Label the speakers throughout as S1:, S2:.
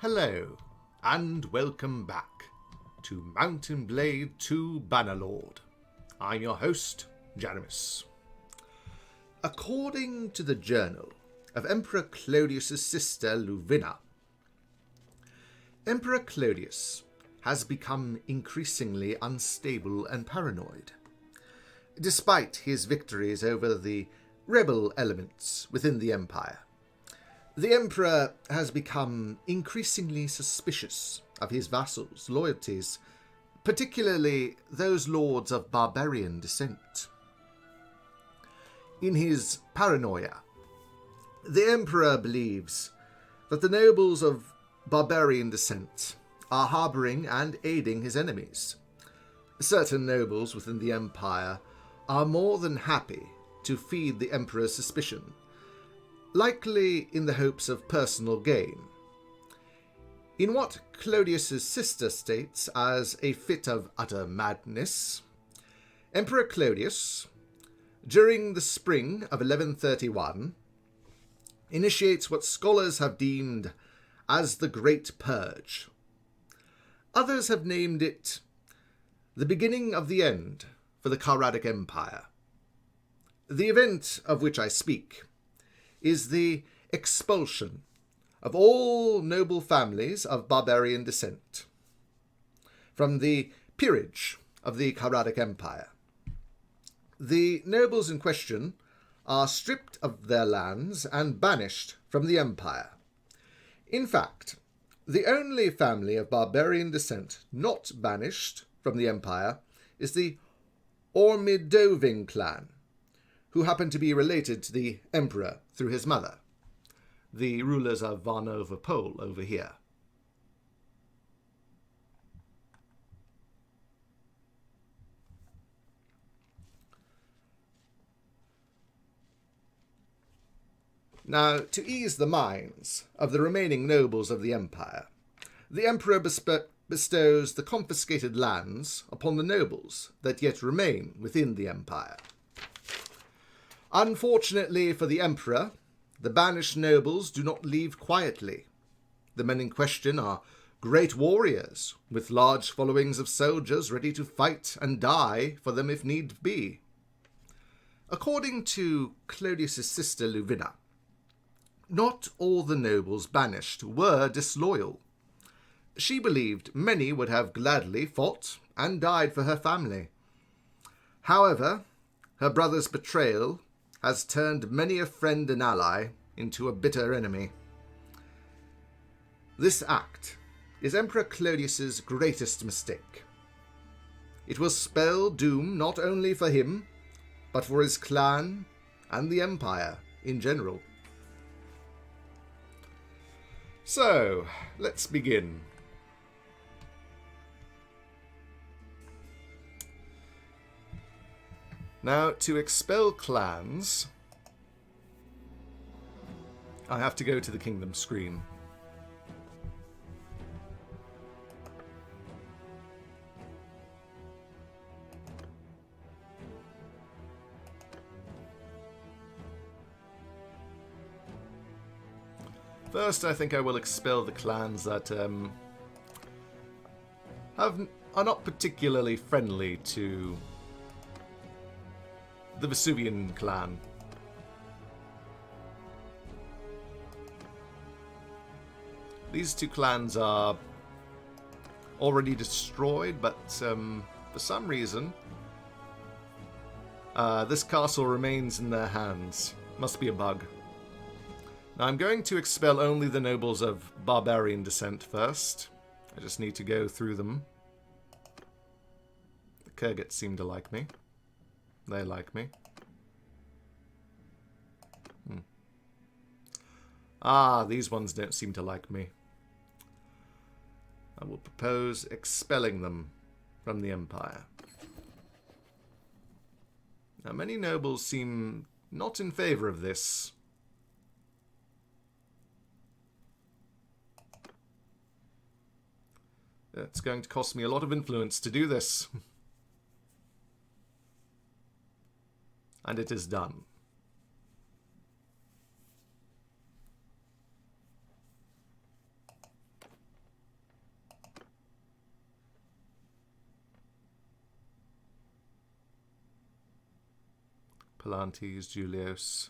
S1: Hello, and welcome back to Mountain Blade 2 Bannerlord. I'm your host, Jaramis. According to the journal of Emperor Claudius's sister Luvina, Emperor Claudius has become increasingly unstable and paranoid. Despite his victories over the rebel elements within the Empire, the Emperor has become increasingly suspicious of his vassals' loyalties, particularly those Lords of Barbarian descent. In his paranoia, the Emperor believes that the nobles of barbarian descent are harbouring and aiding his enemies. Certain nobles within the Empire are more than happy to feed the Emperor's suspicion, likely in the hopes of personal gain. In what Claudius's sister states as a fit of utter madness, Emperor Claudius, during the spring of 1131, initiates what scholars have deemed as the Great Purge. Others have named it the beginning of the end for the Calradic Empire. The event of which I speak is the expulsion of all noble families of barbarian descent from the peerage of the Calradic Empire. The nobles in question are stripped of their lands and banished from the Empire. In fact, the only family of barbarian descent not banished from the Empire is the Ormidoving clan, who happen to be related to the Emperor through his mother, the rulers of Varnova Pole over here. Now, to ease the minds of the remaining nobles of the Empire, the Emperor bestows the confiscated lands upon the nobles that yet remain within the Empire. Unfortunately for the Emperor, the banished nobles do not leave quietly. The men in question are great warriors, with large followings of soldiers ready to fight and die for them if need be. According to Claudius's sister Luvina, not all the nobles banished were disloyal. She believed many would have gladly fought and died for her family. However, her brother's betrayal has turned many a friend and ally into a bitter enemy. This act is Emperor Claudius's greatest mistake. It will spell doom not only for him, but for his clan and the Empire in general. So, let's begin. Now, to expel clans, I have to go to the kingdom screen. First, I think I will expel the clans that are not particularly friendly to the Vesuvian clan. These two clans are already destroyed, but for some reason, this castle remains in their hands. Must be a bug. Now I'm going to expel only the nobles of barbarian descent first. I just need to go through them. The Kurgats seem to like me. They like me. Ah, these ones don't seem to like me. I will propose expelling them from the Empire. Now, many nobles seem not in favour of this. It's going to cost me a lot of influence to do this. And it is done. Palantes, Julios.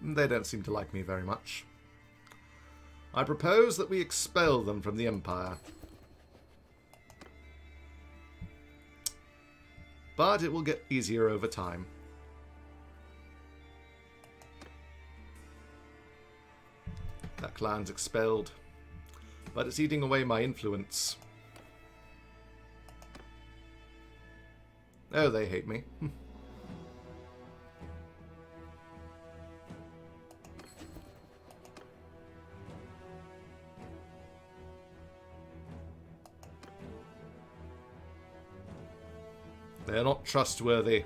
S1: They don't seem to like me very much. I propose that we expel them from the Empire. But it will get easier over time. That clan's expelled, but it's eating away my influence. Oh, they hate me. They're not trustworthy.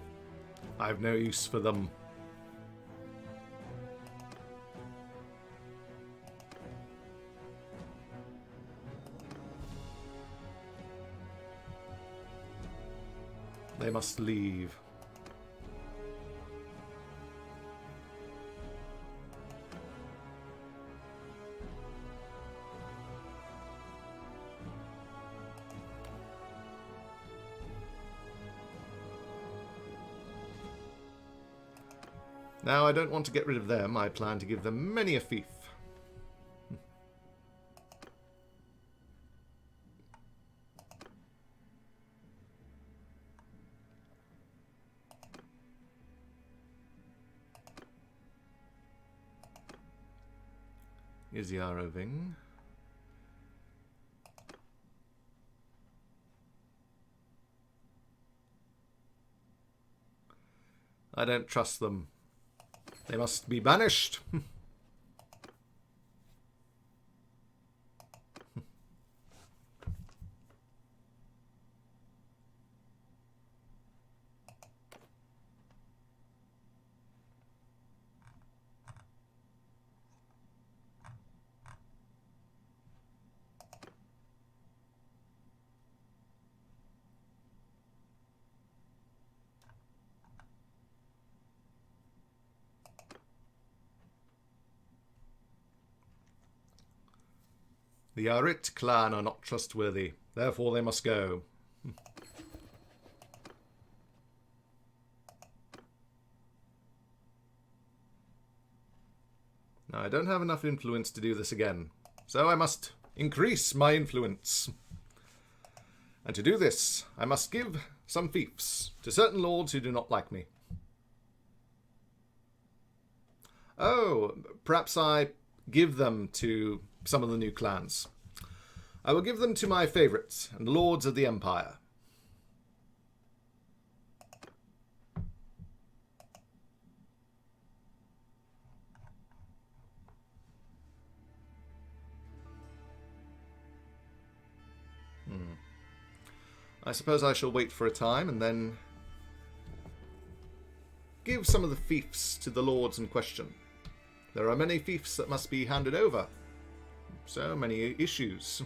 S1: I've no use for them. They must leave. Now, I don't want to get rid of them. I plan to give them many a fief. Izyaroving. I don't trust them. They must be banished. The Arit clan are not trustworthy, therefore they must go. Now, I don't have enough influence to do this again, so I must increase my influence. And to do this, I must give some fiefs to certain lords who do not like me. Oh, perhaps I give them to some of the new clans. I will give them to my favourites and Lords of the Empire. I suppose I shall wait for a time and then give some of the fiefs to the lords in question. There are many fiefs that must be handed over. So many issues.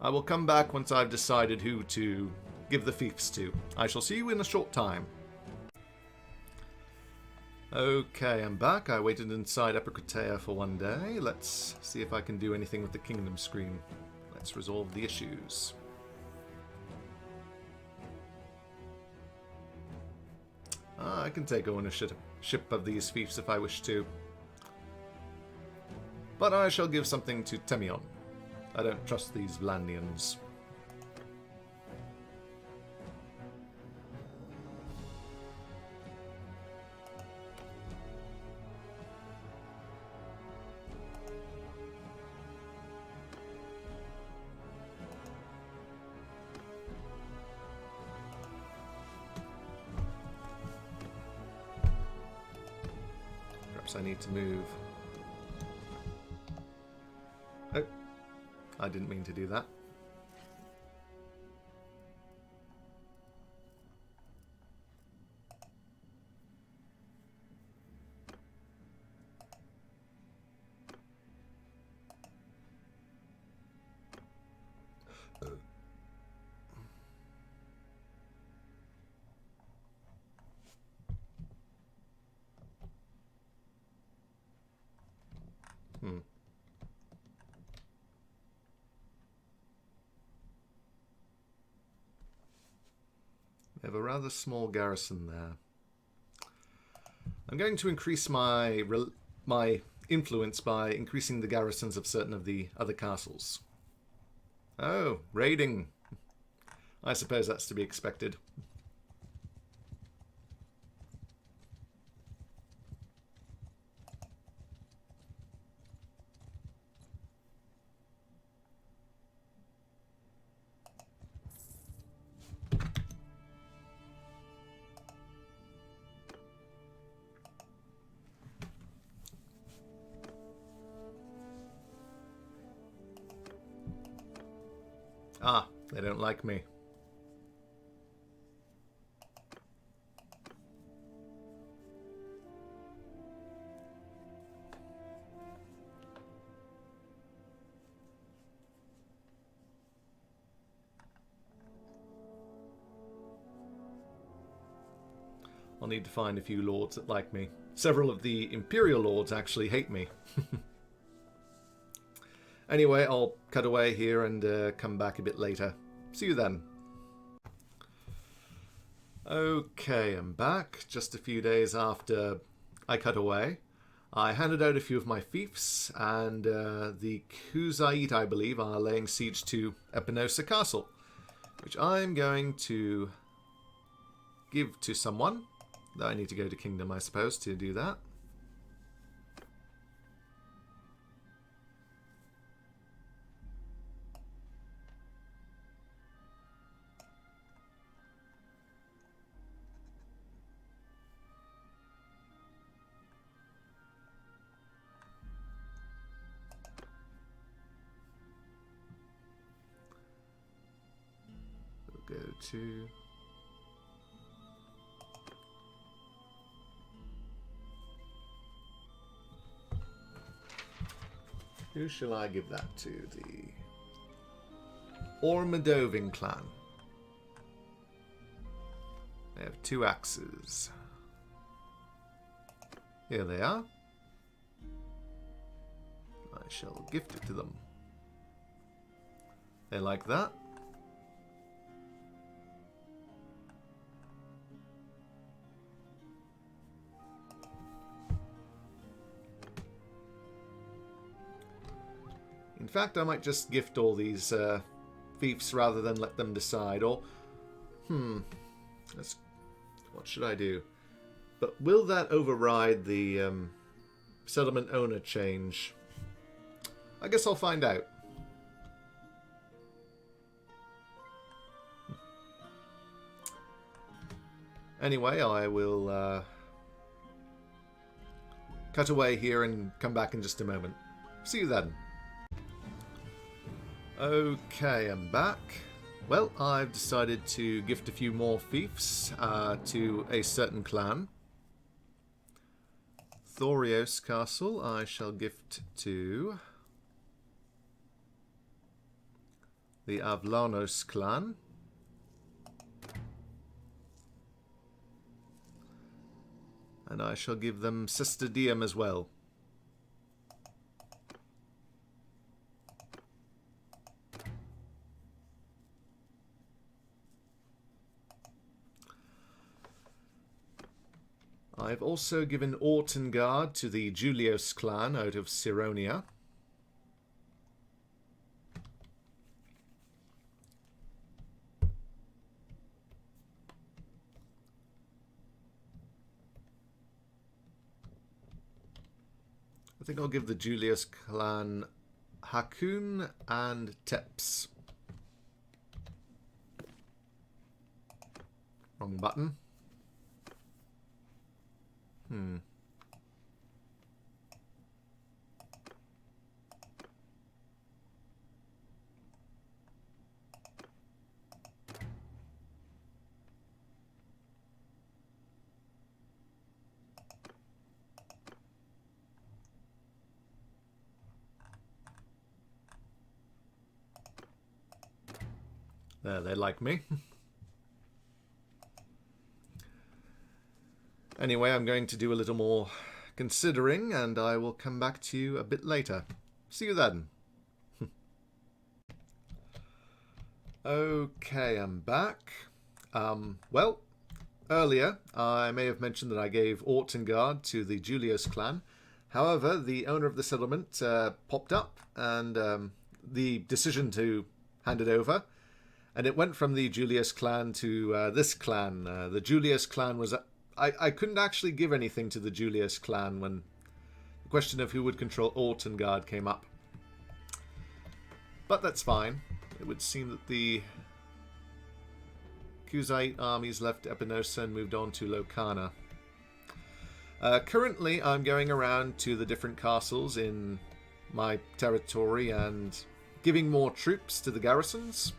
S1: I will come back once I've decided who to give the fiefs to. I shall see you in a short time. Okay, I'm back. I waited inside Epicratea for one day. Let's see if I can do anything with the kingdom screen. Let's resolve the issues. I can take ownership of these fiefs if I wish to. But I shall give something to Temion. I don't trust these Vlandians. perhaps I need to move. Oh, I didn't mean to do that. We have a rather small garrison there. I'm going to increase my influence by increasing the garrisons of certain of the other castles. Oh, raiding. I suppose that's to be expected. Ah, they don't like me. I'll need to find a few lords that like me. Several of the Imperial lords actually hate me. Anyway, I'll cut away here and come back a bit later. See you then. Okay, I'm back. Just a few days after I cut away. I handed out a few of my fiefs, and the Kuzait, I believe, are laying siege to Epinosa Castle, which I'm going to give to someone. Though I need to go to Kingdom, I suppose, to do that. We'll go to... Who shall I give that to? The Ormadoving clan. They have 2 axes. Here they are. I shall gift it to them. They like that. In fact, I might just gift all these fiefs rather than let them decide. Or, what should I do? But will that override the settlement owner change? I guess I'll find out. Anyway, I will cut away here and come back in just a moment. See you then. Okay, I'm back. Well, I've decided to gift a few more fiefs to a certain clan. Thorios Castle I shall gift to the Avlanos clan. And I shall give them Sister Diem as well. I've also given Ortengard to the Julios clan out of Sironia. I think I'll give the Julios clan Hakun and Teps. Wrong button. There, they like me. Anyway, I'm going to do a little more considering, and I will come back to you a bit later. See you then. Okay, I'm back. Well, earlier I may have mentioned that I gave Ortengard to the Julios clan. However, the owner of the settlement popped up, and the decision to hand it over, and it went from the Julios clan to this clan. The Julios clan was... I couldn't actually give anything to the Julios clan when the question of who would control Ortengard came up. But that's fine. It would seem that the Kuzite armies left Epinosa and moved on to Locana. Currently, I'm going around to the different castles in my territory and giving more troops to the garrisons.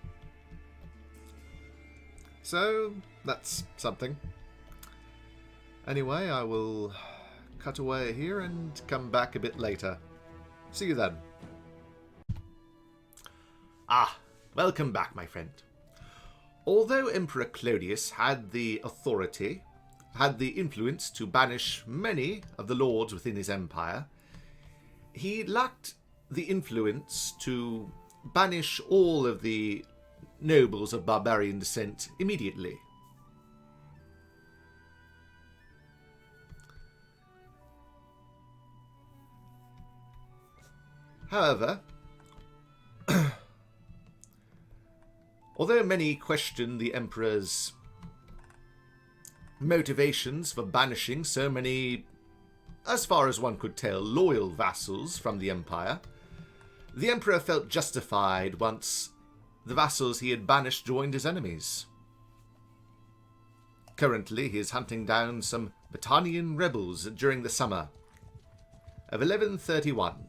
S1: So, that's something. Anyway, I will cut away here and come back a bit later. See you then. Ah, welcome back, my friend. Although Emperor Claudius had the authority, had the influence to banish many of the lords within his empire, he lacked the influence to banish all of the nobles of barbarian descent immediately. However, although many question the Emperor's motivations for banishing so many, as far as one could tell, loyal vassals from the Empire, the Emperor felt justified once the vassals he had banished joined his enemies. Currently, he is hunting down some Battanian rebels during the summer of 1131.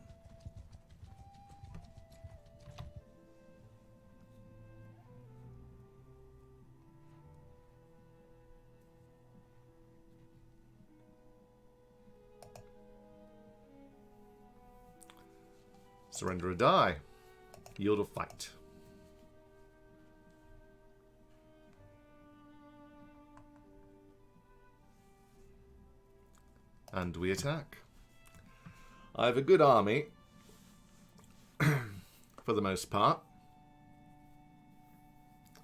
S1: Surrender or die. Yield or fight. And we attack. I have a good army, for the most part.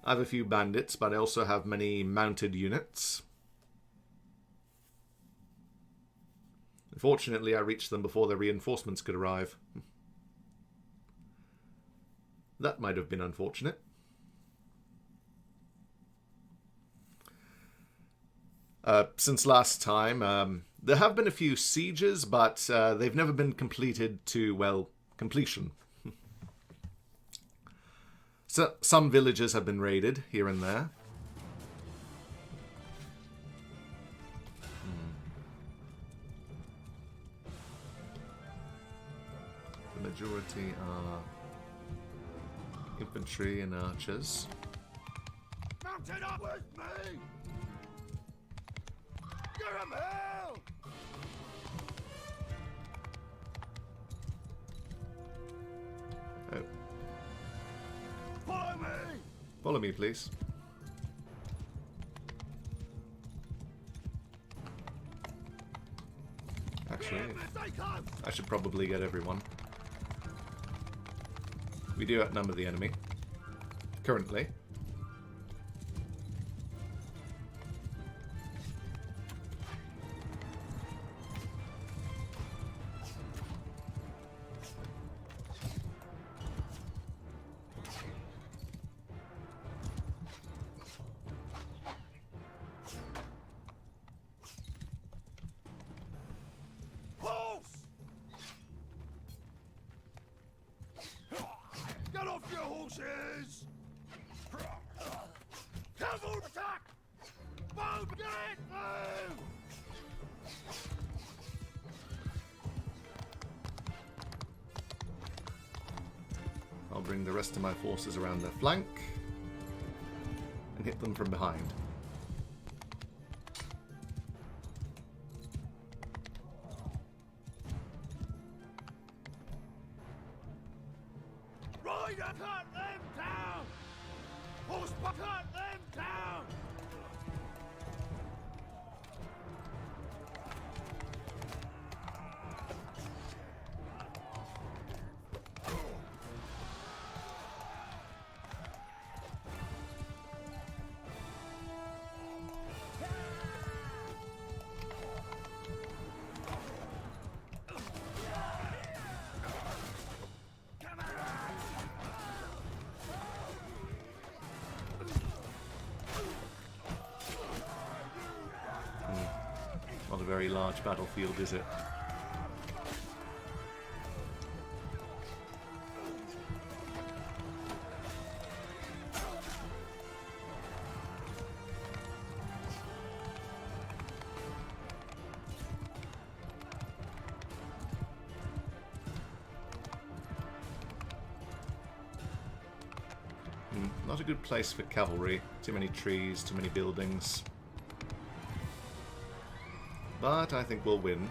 S1: I have a few bandits, but I also have many mounted units. Unfortunately, I reached them before their reinforcements could arrive. That might have been unfortunate. Since last time, there have been a few sieges, but they've never been completed to, well, completion. So, some villages have been raided here and there. The majority are infantry and archers.
S2: Mounted up with me! Give him hell!
S1: Oh.
S2: Follow me!
S1: Follow me, please. Actually, I should probably get everyone. We do outnumber the enemy. Currently.
S2: Get off your horses! Cavalry attack! Boom! Get it through!
S1: I'll bring the rest of my forces around their flank and hit them from behind.
S2: Ride and cut them down! Horseback! Cut them down!
S3: Not a very large battlefield, is it? Not a good place for cavalry. Too many trees, too many buildings. But I think we'll win.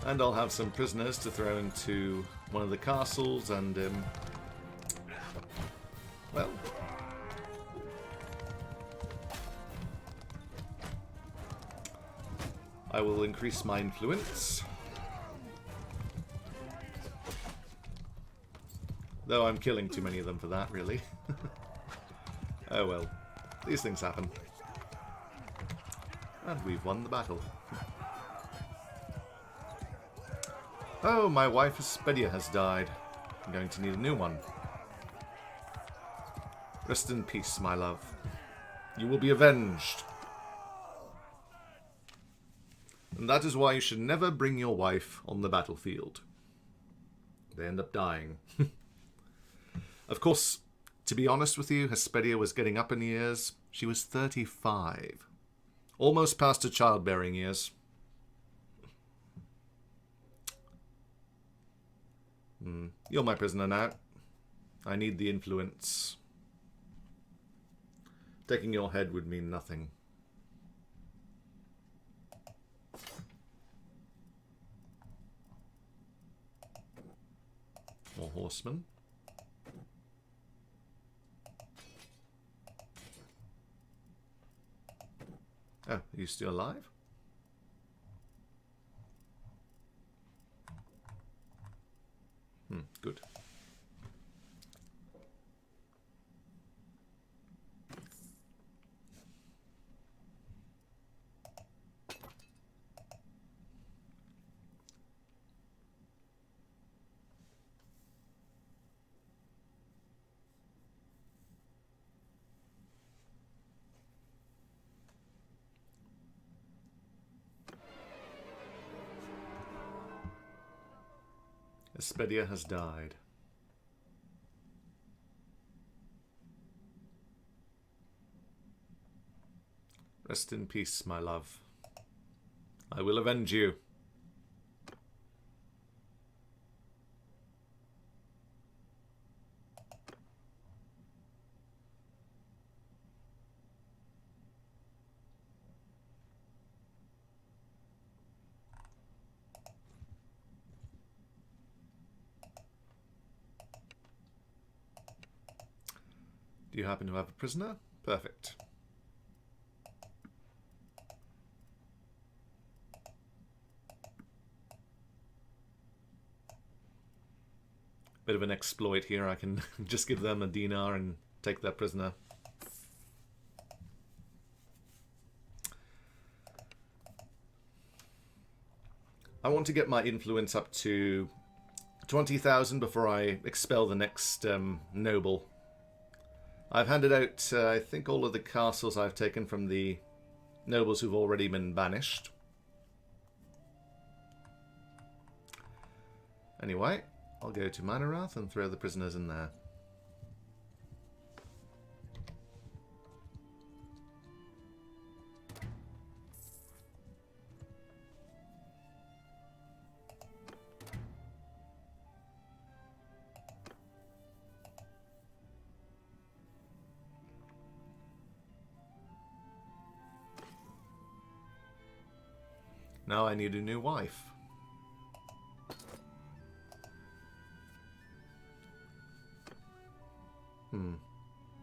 S3: And I'll have some prisoners to throw into one of the castles and, well... I will increase my influence. Though I'm killing too many of them for that, really. Oh well. These things happen. And we've won the battle. Oh, my wife Hespedia has died. I'm going to need a new one. Rest in peace, my love. You will be avenged. And that is why you should never bring your wife on the battlefield. They end up dying. Of course, to be honest with you, Hespedia was getting up in years. She was 35. Almost past her childbearing years. You're my prisoner now. I need the influence. Taking your head would mean nothing. More horsemen. Oh, are you still alive? Good. Hespedia has died. Rest in peace, my love. I will avenge you. Do you happen to have a prisoner? Perfect. Bit of an exploit here. I can just give them a dinar and take their prisoner. I want to get my influence up to 20,000 before I expel the next noble. I've handed out, I think, all of the castles I've taken from the nobles who've already been banished. Anyway, I'll go to Manarath and throw the prisoners in there. Now I need a new wife.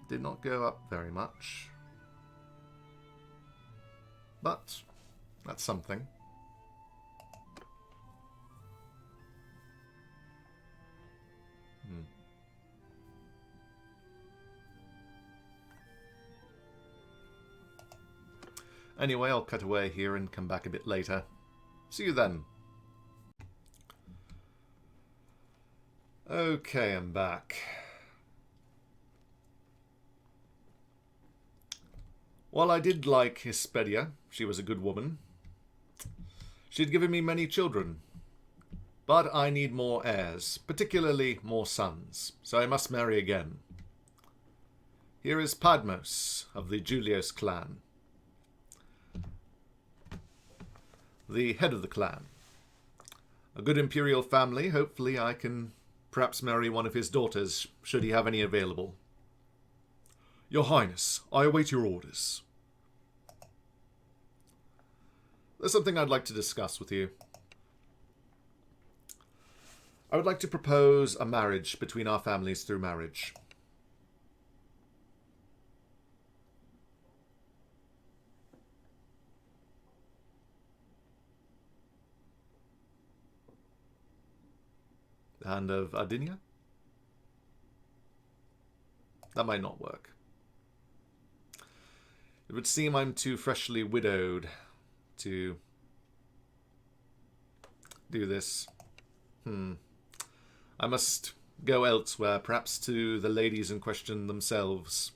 S3: Did not go up very much. But that's something. Anyway, I'll cut away here and come back a bit later. See you then. Okay, I'm back. While I did like Hespedia, she was a good woman. She'd given me many children. But I need more heirs, particularly more sons, so I must marry again. Here is Padmos of the Julios clan, the head of the clan. A good imperial family. Hopefully I can perhaps marry one of his daughters, should he have any available. Your Highness, I await your orders. There's something I'd like to discuss with you. I would like to propose a marriage between our families through marriage. The hand of Ardinia? That might not work. It would seem I'm too freshly widowed to do this. I must go elsewhere, perhaps to the ladies in question themselves.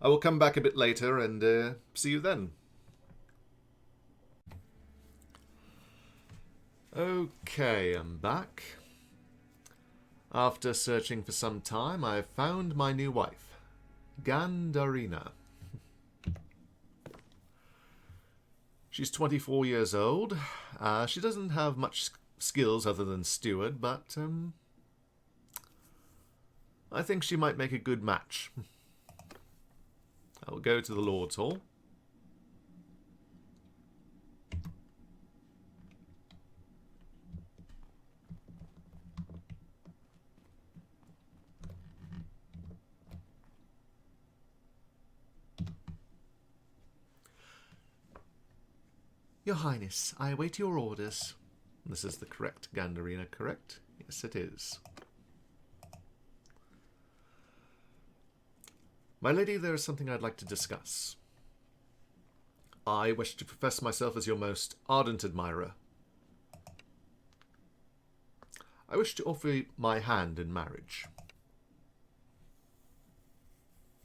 S3: I will come back a bit later and see you then. Okay, I'm back. After searching for some time, I have found my new wife, Gandarina. She's 24 years old. She doesn't have much skills other than steward, but I think she might make a good match. I will go to the Lord's Hall. Your Highness, I await your orders. This is the correct Gandarina, correct? Yes, it is. My lady, there is something I'd like to discuss. I wish to profess myself as your most ardent admirer. I wish to offer you my hand in marriage.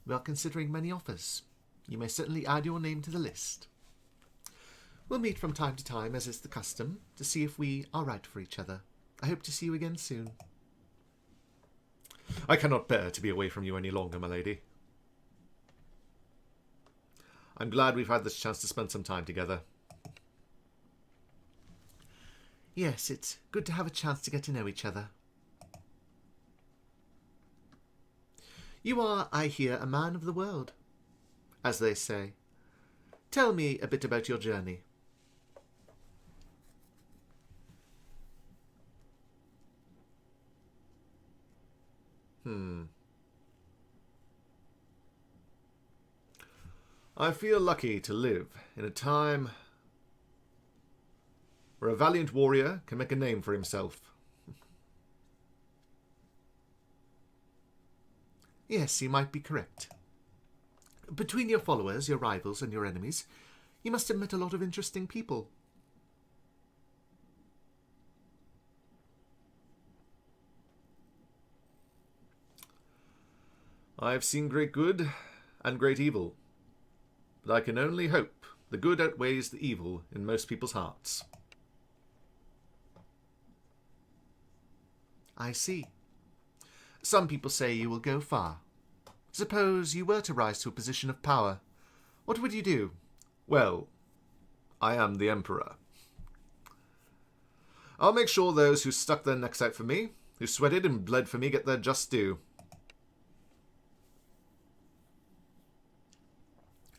S3: We are considering many offers. You may certainly add your name to the list. We'll meet from time to time, as is the custom, to see if we are right for each other. I hope to see you again soon. I cannot bear to be away from you any longer, my lady. I'm glad we've had this chance to spend some time together. Yes, it's good to have a chance to get to know each other. You are, I hear, a man of the world, as they say. Tell me a bit about your journey. I feel lucky to live in a time where a valiant warrior can make a name for himself. Yes, you might be correct. Between your followers, your rivals, and your enemies, you must have met a lot of interesting people. I have seen great good and great evil, but I can only hope the good outweighs the evil in most people's hearts.
S1: I see. Some people say you will go far. Suppose you were to rise to a position of power. What would you do?
S3: Well, I am the Emperor. I'll make sure those who stuck their necks out for me, who sweated and bled for me, get their just due.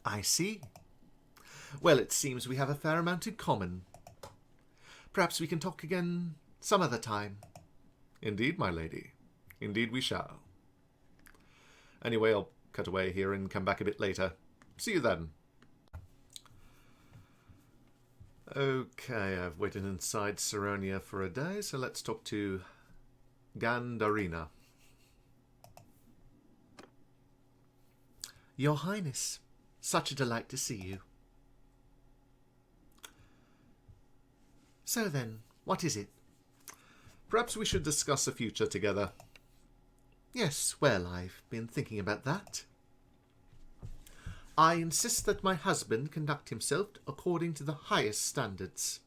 S1: I see. Well, it seems we have a fair amount in common. Perhaps we can talk again some other time.
S3: Indeed, my lady. Indeed we shall. Anyway, I'll cut away here and come back a bit later. See you then. Okay, I've waited inside Saronia for a day, so let's talk to Gandarina.
S1: Your Highness, such a delight to see you. So then, what is it?
S3: Perhaps we should discuss a future together.
S1: Yes, well, I've been thinking about that. I insist that my husband conduct himself according to the highest standards.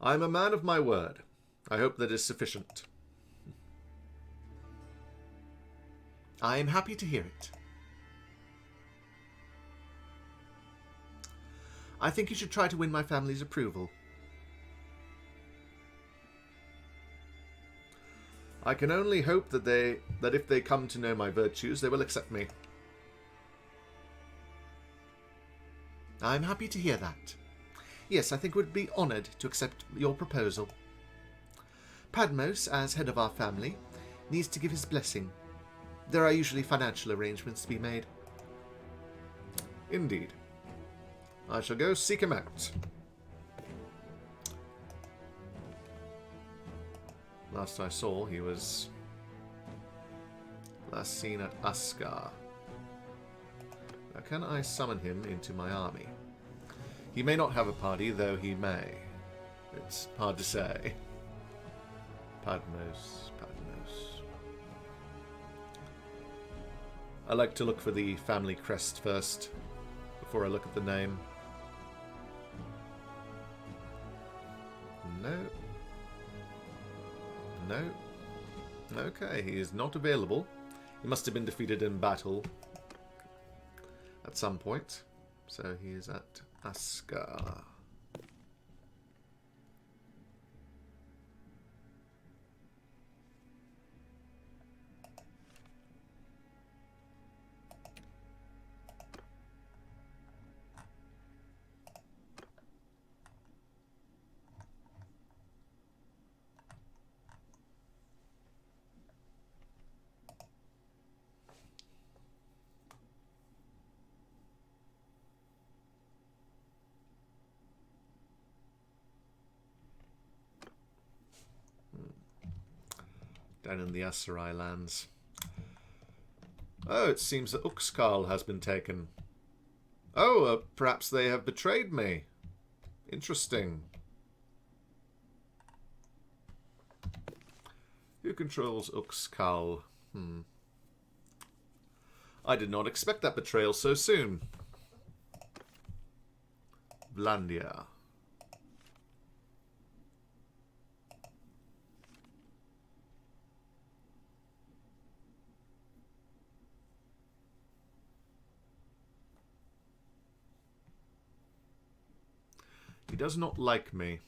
S3: I am a man of my word. I hope that is sufficient.
S1: I am happy to hear it. I think you should try to win my family's approval.
S3: I can only hope that if they come to know my virtues, they will accept me.
S1: I am happy to hear that. Yes, I think would be honoured to accept your proposal. Padmos, as head of our family, needs to give his blessing. There are usually financial arrangements to be made.
S3: Indeed. I shall go seek him out. Last I saw, he was last seen at Ascar. Now, can I summon him into my army? He may not have a party, though he may. It's hard to say. Padmos. I like to look for the family crest first, before I look at the name. No. Okay, he is not available. He must have been defeated in battle at some point. So he is at Ascar. Down in the Asarai lands. Oh, it seems that Uxkhal has been taken. Oh, perhaps they have betrayed me. Interesting. Who controls Uxkhal? I did not expect that betrayal so soon. Vlandia. He does not like me.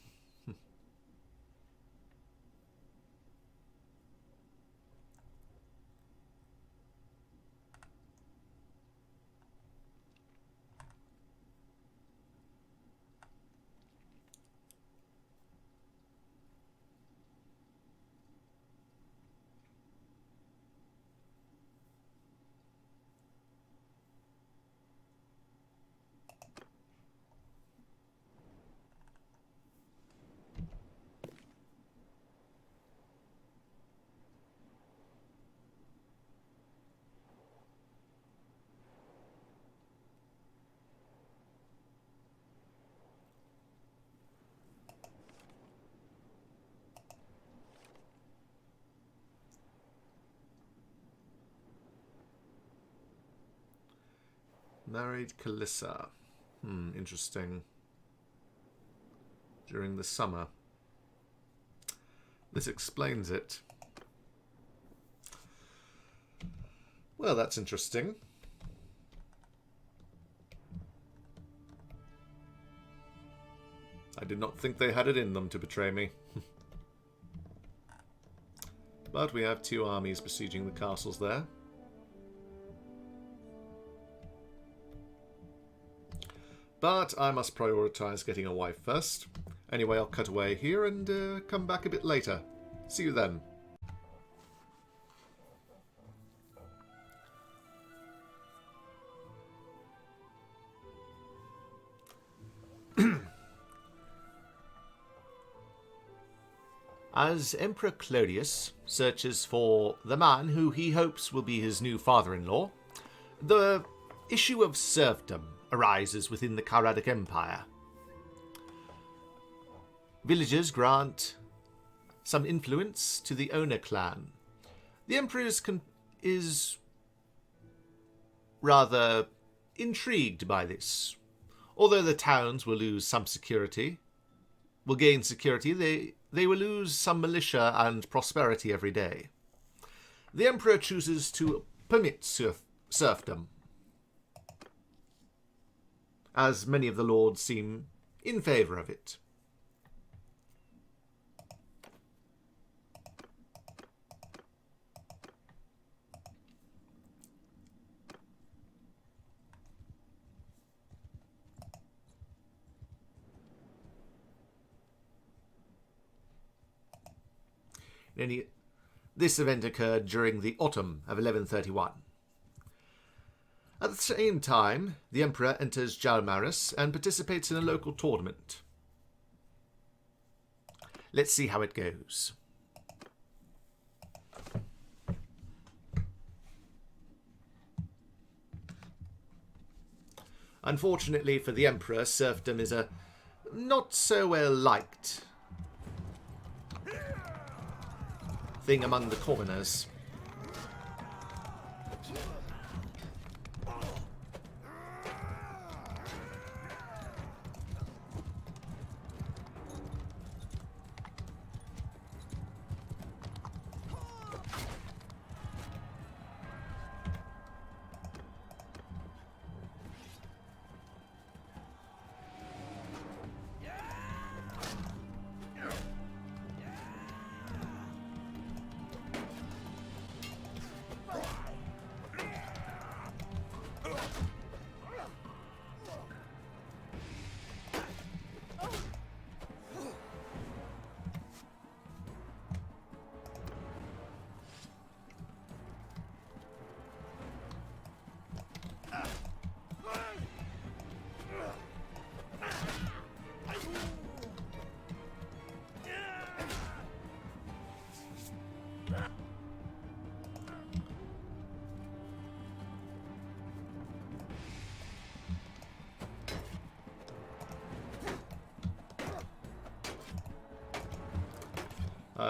S3: Married Kalissa. Interesting. during the summer. This explains it. Well, that's interesting. I did not think they had it in them to betray me. But we have 2 armies besieging the castles there. But I must prioritise getting a wife first. Anyway, I'll cut away here and come back a bit later. See you then. As Emperor Claudius searches for the man who he hopes will be his new father-in-law, the issue of serfdom arises within the Calradic Empire. Villagers grant some influence to the owner clan. The Emperor is rather intrigued by this. Although the towns will lose some security, will gain security, they will lose some militia and prosperity every day. The Emperor chooses to permit serfdom, as many of the lords seem in favour of it. This event occurred during the autumn of 1131. At the same time, the Emperor enters Jalmaris and participates in a local tournament. Let's see how it goes. Unfortunately for the Emperor, serfdom is a not so well liked thing among the commoners.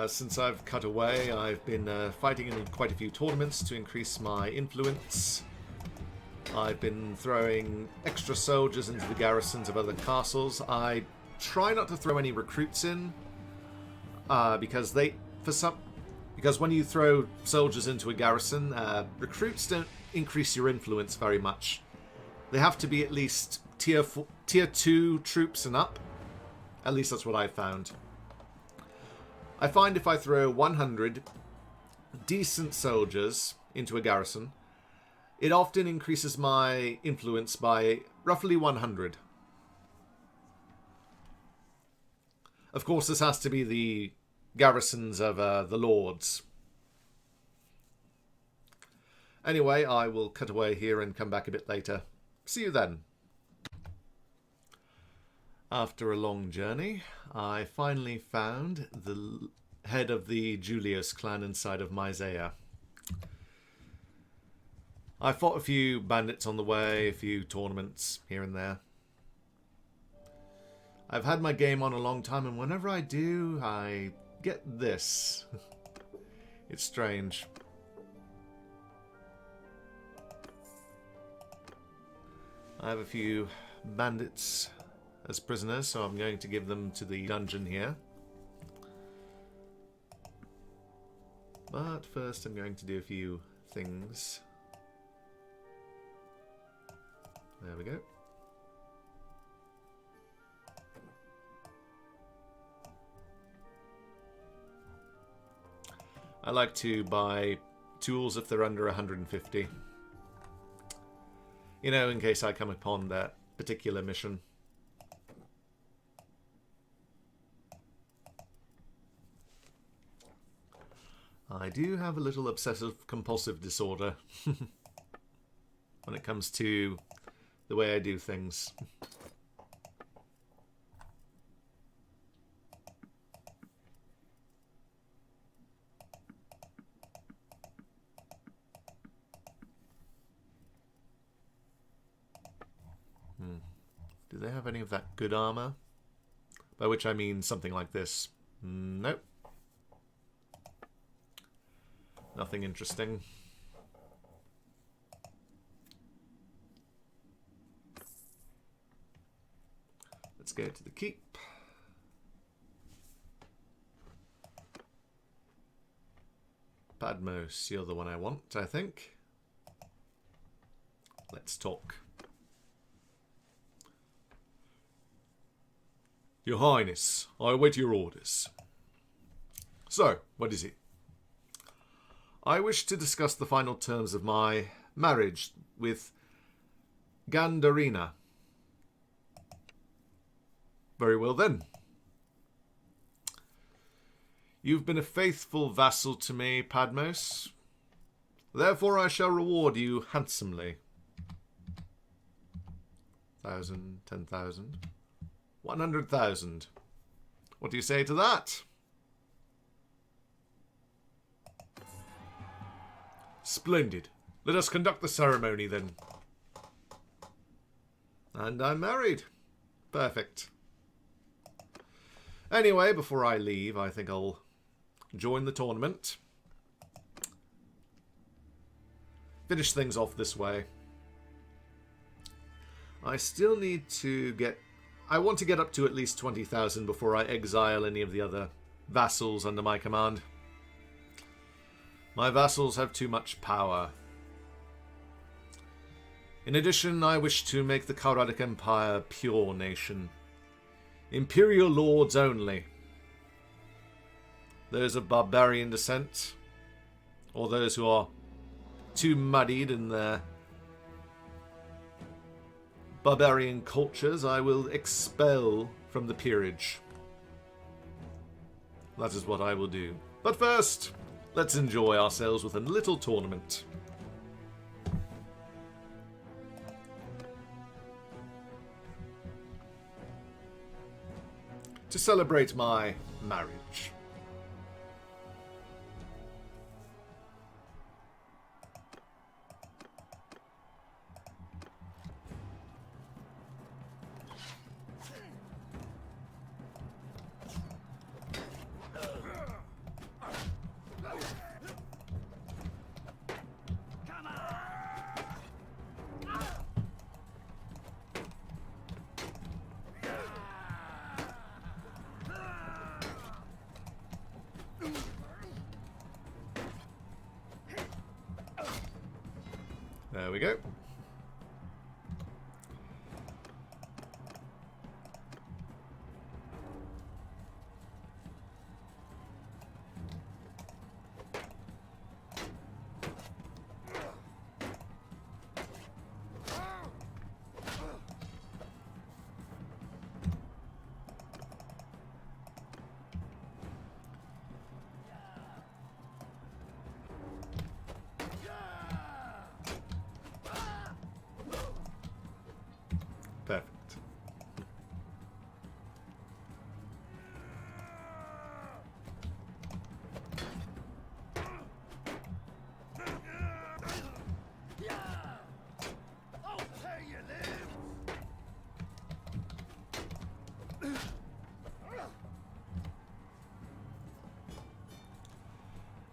S3: Since I've cut away, I've been fighting in quite a few tournaments to increase my influence. I've been throwing extra soldiers into the garrisons of other castles. I try not to throw any recruits in, because when you throw soldiers into a garrison, recruits don't increase your influence very much. They have to be at least tier 2 troops and up. At least that's what I've found. I find if I throw 100 decent soldiers into a garrison, it often increases my influence by roughly 100. Of course, this has to be the garrisons of the lords. Anyway, I will cut away here and come back a bit later. See you then. After a long journey, I finally found the head of the Julios clan inside of Myzea. I fought a few bandits on the way, a few tournaments here and there. I've had my game on a long time, and whenever I do, I get this. It's strange. I have a few bandits as prisoners, so I'm going to give them to the dungeon here. But first I'm going to do a few things. There we go. I like to buy tools if they're under 150. You know, in case I come upon that particular mission. I do have a little obsessive-compulsive disorder when it comes to the way I do things. Do they have any of that good armor? By which I mean something like this. Nope. Nothing interesting. Let's go to the keep. Padmos, you're the one I want, I think. Let's talk. Your Highness, I await your orders. So, what is it? I wish to discuss the final terms of my marriage with Gandarina. Very well then. You've been a faithful vassal to me, Padmos. Therefore I shall reward you handsomely. 1,000, 10,000, 100,000. What do you say to that? Splendid. Let us conduct the ceremony then. And I'm married. Perfect. Anyway, before I leave, I think I'll join the tournament. Finish things off this way. I still need to get... I want to get up to at least 20,000 before I exile any of the other vassals under my command. My vassals have too much power. In addition, I wish to make the Calradic Empire a pure nation. Imperial lords only. Those of barbarian descent, or those who are too muddied in their barbarian cultures, I will expel from the peerage. That is what I will do. But first, let's enjoy ourselves with a little tournament. To celebrate my marriage. There we go. Perfect.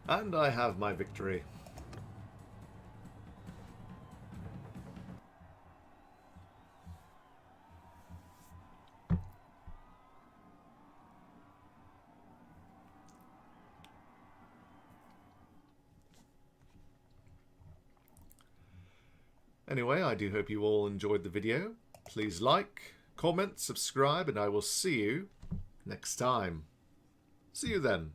S3: And I have my victory. Anyway, I do hope you all enjoyed the video. Please like, comment, subscribe, and I will see you next time. See you then.